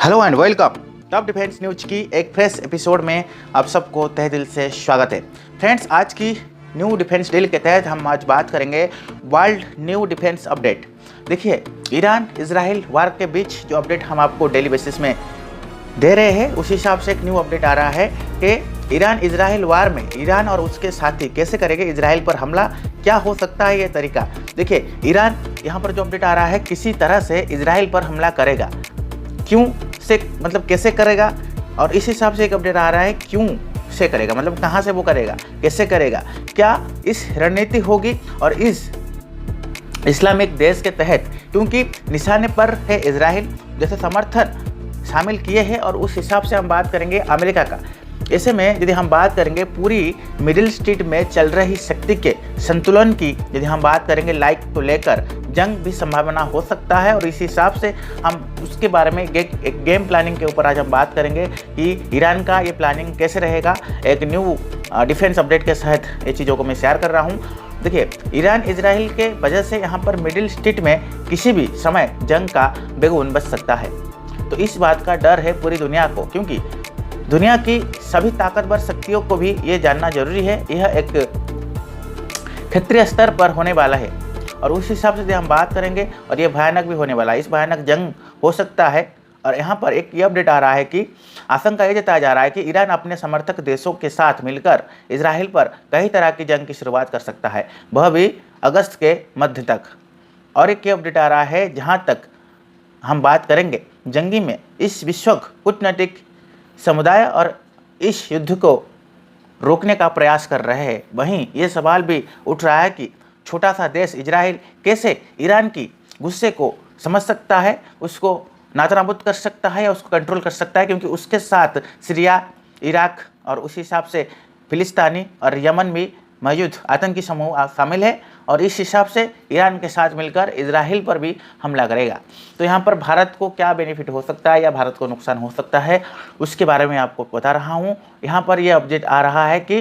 Hello and welcome. Top defence news की एक fresh episode में आप सबको तहे दिल से स्वागत है। फ्रेंड्स, आज की न्यू डिफेंस डील के तहत हम आज बात करेंगे वर्ल्ड न्यू डिफेंस अपडेट। देखिए, ईरान इजराइल वार के बीच जो अपडेट हम आपको डेली बेसिस में दे रहे हैं, उस हिसाब से एक न्यू अपडेट आ रहा है कि ईरान इजराइल वार में ईरान और उसके साथी कैसे करेंगे इजराइल पर हमला, क्या हो सकता है ये तरीका। देखिए, ईरान यहाँ पर जो अपडेट आ रहा है किसी तरह से इजराइल पर हमला करेगा। क्यों से मतलब कैसे करेगा, और इस हिसाब से एक अपडेट आ रहा है क्यों से करेगा, मतलब कहाँ से वो करेगा, कैसे करेगा, क्या इस रणनीति होगी और इस इस्लामिक देश के तहत, क्योंकि निशाने पर है इजराइल, जैसे समर्थन शामिल किए हैं। और उस हिसाब से हम बात करेंगे अमेरिका का। ऐसे में यदि हम बात करेंगे पूरी मिडिल ईस्ट में चल रही शक्ति के संतुलन की, यदि हम बात करेंगे लाइक को लेकर जंग भी संभावना हो सकता है। और इस हिसाब से हम उसके बारे में एक गेम प्लानिंग के ऊपर आज हम बात करेंगे कि ईरान का ये प्लानिंग कैसे रहेगा। एक न्यू डिफेंस अपडेट के तहत ये चीज़ों को मैं शेयर कर रहा हूँ। देखिए, ईरान इजराइल के वजह से यहाँ पर मिडिल ईस्ट में किसी भी समय जंग का बेगुन बच सकता है। तो इस बात का डर है पूरी दुनिया को, क्योंकि दुनिया की सभी ताकतवर शक्तियों को भी ये जानना जरूरी है यह एक क्षेत्रीय स्तर पर होने वाला है। और उस हिसाब से यदि हम बात करेंगे, और ये भयानक भी होने वाला है, इस भयानक जंग हो सकता है। और यहाँ पर एक ये अपडेट आ रहा है कि आशंका ये जताया जा रहा है कि ईरान अपने समर्थक देशों के साथ मिलकर इजराइल पर कई तरह की जंग की शुरुआत कर सकता है, वह भी अगस्त के मध्य तक। और एक ये अपडेट आ रहा है जहाँ तक हम बात करेंगे जंगी में इस विश्व कूटनीतिक समुदाय और इस युद्ध को रोकने का प्रयास कर रहे हैं, वहीं ये सवाल भी उठ रहा है कि छोटा सा देश इजराइल कैसे ईरान की गुस्से को समझ सकता है, उसको नातनाबूद कर सकता है या उसको कंट्रोल कर सकता है, क्योंकि उसके साथ सीरिया, इराक और उस हिसाब से फिलिस्तीनी और यमन भी मौजूद आतंकी समूह शामिल है। और इस हिसाब से ईरान के साथ मिलकर इजराइल पर भी हमला करेगा। तो यहाँ पर भारत को क्या बेनिफिट हो सकता है या भारत को नुकसान हो सकता है, उसके बारे में आपको बता रहा हूँ। यहाँ पर यह अपडेट आ रहा है कि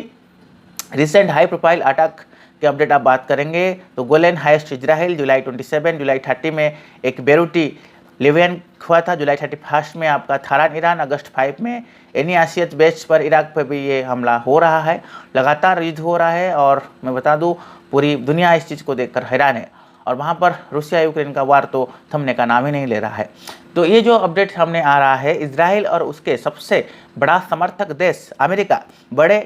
रिसेंट हाई प्रोफाइल अटैक के अपडेट आप बात करेंगे तो गोलन हाइट्स इजराइल जुलाई 27, जुलाई 30 में एक बेरूटी लिबियन हुआ था, जुलाई 31 में आपका थारान ईरान, अगस्त 5 में एनियासियत बेस पर इराक पर भी ये हमला हो रहा है। लगातार युद्ध हो रहा है और मैं बता दूं पूरी दुनिया इस चीज़ को देखकर हैरान है। और वहाँ पर रूसिया यूक्रेन का वार तो थमने का नाम ही नहीं ले रहा है। तो ये जो अपडेट सामने आ रहा है, इजराइल और उसके सबसे बड़ा समर्थक देश अमेरिका बड़े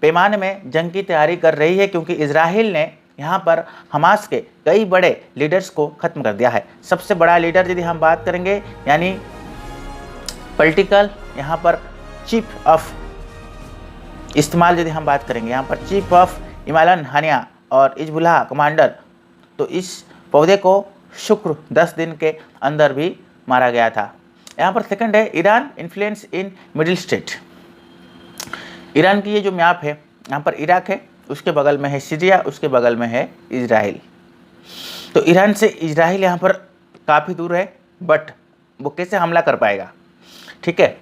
पैमाने में जंग की तैयारी कर रही है, क्योंकि इजराइल ने यहाँ पर हमास के कई बड़े लीडर्स को ख़त्म कर दिया है। सबसे बड़ा लीडर यदि हम बात करेंगे, यानी पॉलिटिकल यहाँ पर चीफ ऑफ इस्तेमाल यदि हम बात करेंगे, यहाँ पर चीफ ऑफ इमालन हानिया और इजबुल्लाह कमांडर, तो इस पौधे को शुक्र 10 दिन के अंदर भी मारा गया था। यहाँ पर सेकंड है Iran influence in middle east. Iran की ये जो मैप है, यहाँ पर इराक है, उसके बगल में है सीरिया, उसके बगल में है इजराइल। तो ईरान से इजराइल यहाँ पर काफ़ी दूर है, बट वो कैसे हमला कर पाएगा, ठीक है।